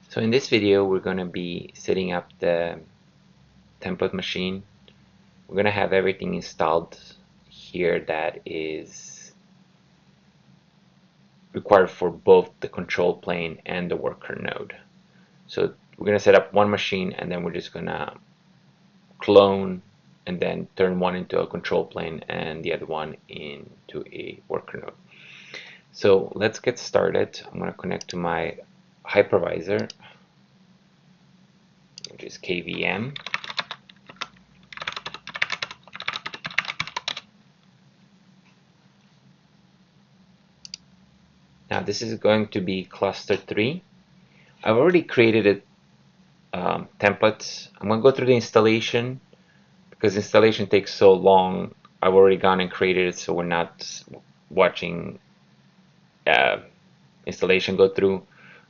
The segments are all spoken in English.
So in this video we're going to be setting up the template machine. We're going to have everything installed here that is required for both the control plane and the worker node. So we're going to set up one machine and then we're just going to clone and then turn one into a control plane and the other one into a worker node. So let's get started. I'm going to connect to my hypervisor, which is KVM. Now this is going to be cluster 3. I've already created it templates. I'm going to go through the installation because installation takes so long. I've already gone and created it, so we're not watching installation go through.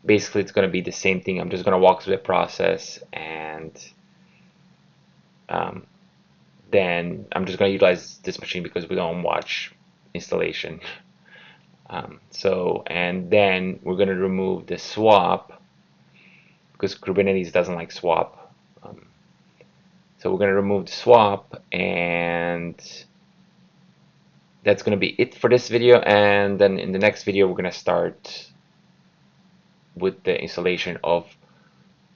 Basically it's going to be the same thing. I'm just going to walk through the process, and then I'm just going to utilize this machine because we don't watch installation. And then we're going to remove the swap because Kubernetes doesn't like swap. So we're going to remove the swap, and that's going to be it for this video. And then in the next video we're going to start with the installation of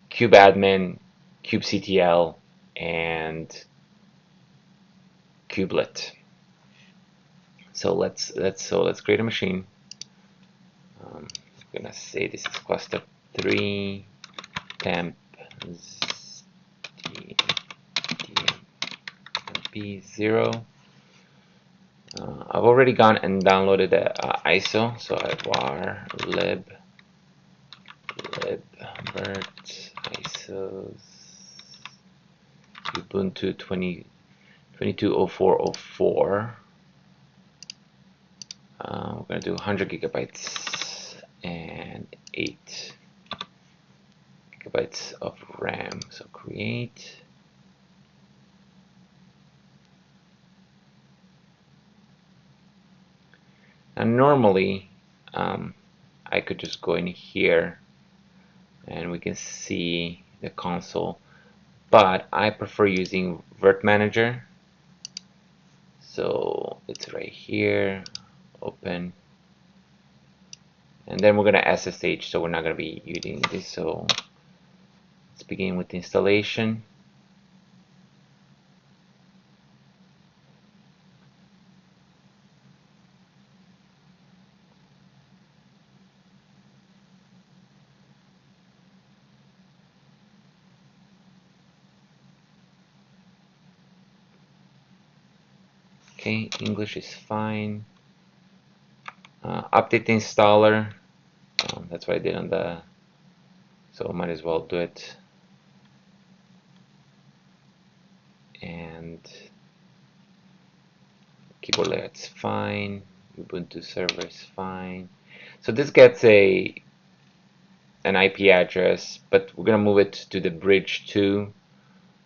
Kubeadm, kubectl, and kubelet. So let's create a machine. I'm gonna say this is cluster 3 temp p0. I've already gone and downloaded the ISO, so I have var lib vert ISOs Ubuntu 22.04.04. We're going to do 100 gigabytes and 8 gigabytes of RAM. So create. Now normally I could just go in here and we can see the console, but I prefer using Vert Manager. So it's right here, open, and then we're going to SSH, so we're not going to be using this. So let's begin with the installation. Okay, English is fine. Update the installer. That's what I did on the, so might as well do it. And keyboard layout's fine. Ubuntu server is fine. So this gets an IP address, but we're gonna move it to the bridge 2,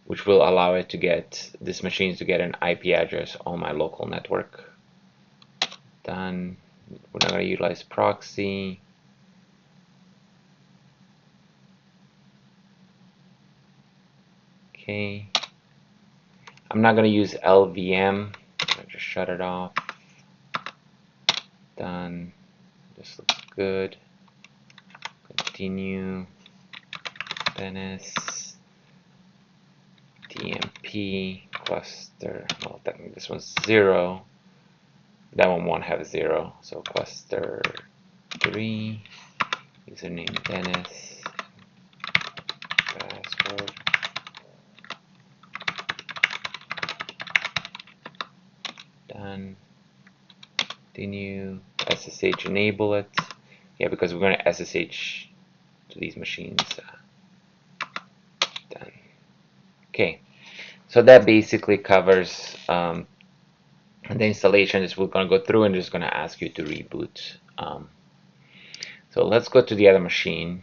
which will allow it to get this machine to get an IP address on my local network. Done. We're not gonna utilize proxy. Okay. I'm not gonna use LVM. I'll just shut it off. Done. This looks good. Continue. DNS. DMP cluster. Well, technically this one's 0. That one won't have 0. So cluster 3. Username Dennis. Password. Done. Continue. SSH enable it. Yeah, because we're going to SSH to these machines. Done. Okay. So that basically covers the installation. Is we're going to go through and just going to ask you to reboot. So let's go to the other machine.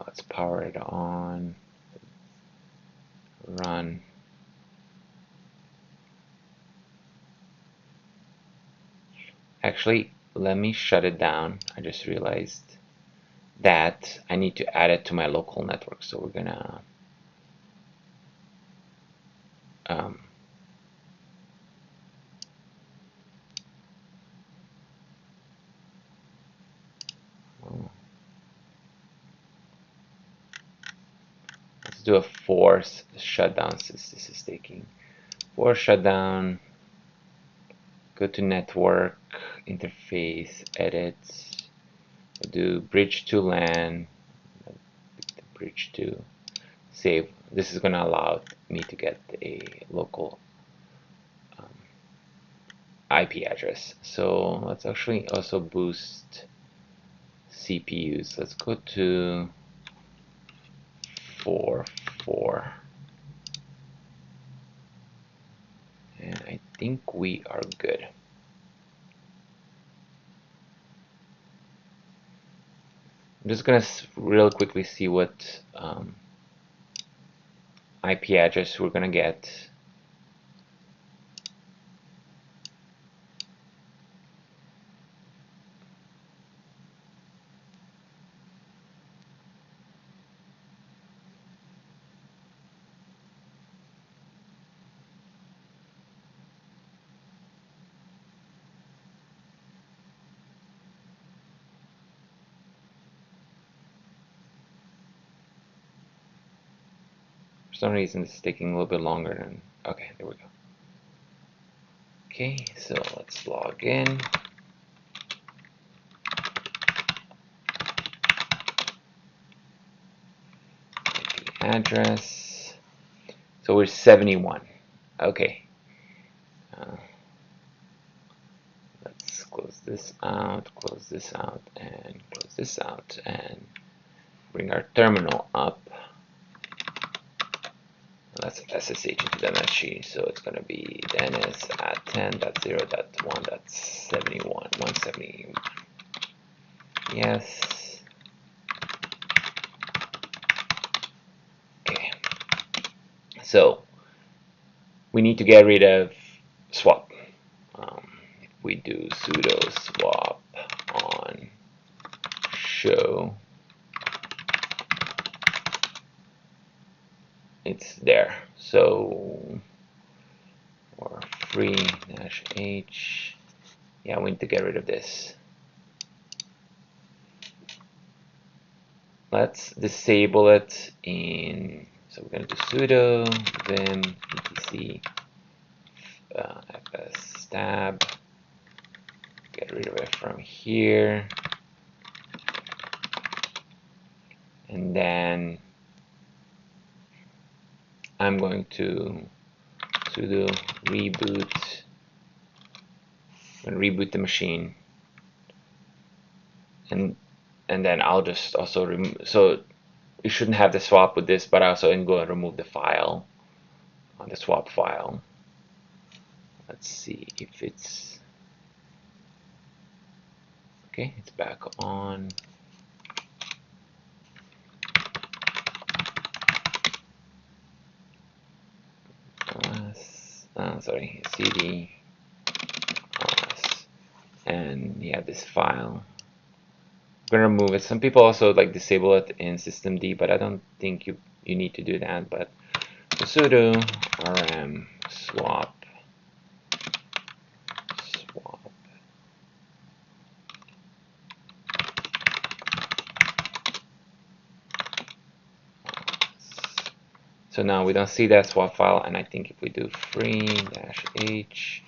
Let's power it on. Run. Actually, let me shut it down. I just realized that I need to add it to my local network. So we're gonna let's do a force shutdown since this is taking force shutdown. Go to network, interface, edit. We'll do bridge to LAN, bridge to save. This is going to allow me to get a local IP address. So let's actually also boost CPUs. Let's go to 4. And I think we are good. I'm just gonna real quickly see what IP address we're gonna get. For some reason it's taking a little bit longer than, okay, there we go. Okay, so let's log in. IP address. So we're 71. Okay. Let's close this out, and close this out, and bring our terminal up. Let's SSH into the machine. So it's going to be DNS at 10.0.1.71, 170. Yes. Okay. So we need to get rid of swap. If we do sudo swap on show, it's there. So, or free-h, yeah, we need to get rid of this. Let's disable it in, so we're going to do sudo vim etc fstab, get rid of it from here, and then I'm going to sudo reboot. I'm going to reboot the machine, and then I'll just also remove. So you shouldn't have the swap with this, but I also am going to remove the file on the swap file. Let's see if it's okay. It's back on. Sorry, cd ls, and yeah, this file. I'm gonna remove it. Some people also like disable it in systemd, but I don't think you need to do that. But sudo rm swap So now we don't see that swap file, and I think if we do free-h,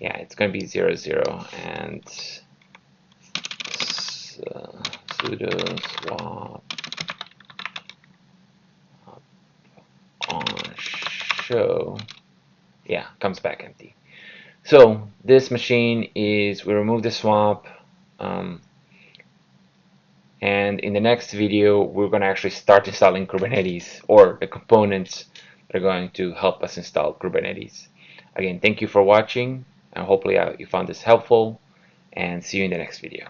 yeah, it's going to be 00, and sudo swap on show, yeah, comes back empty. So this machine is, we remove the swap, and in the next video we're going to actually start installing Kubernetes, or the components that are going to help us install Kubernetes. Again, thank you for watching, and hopefully you found this helpful, and see you in the next video.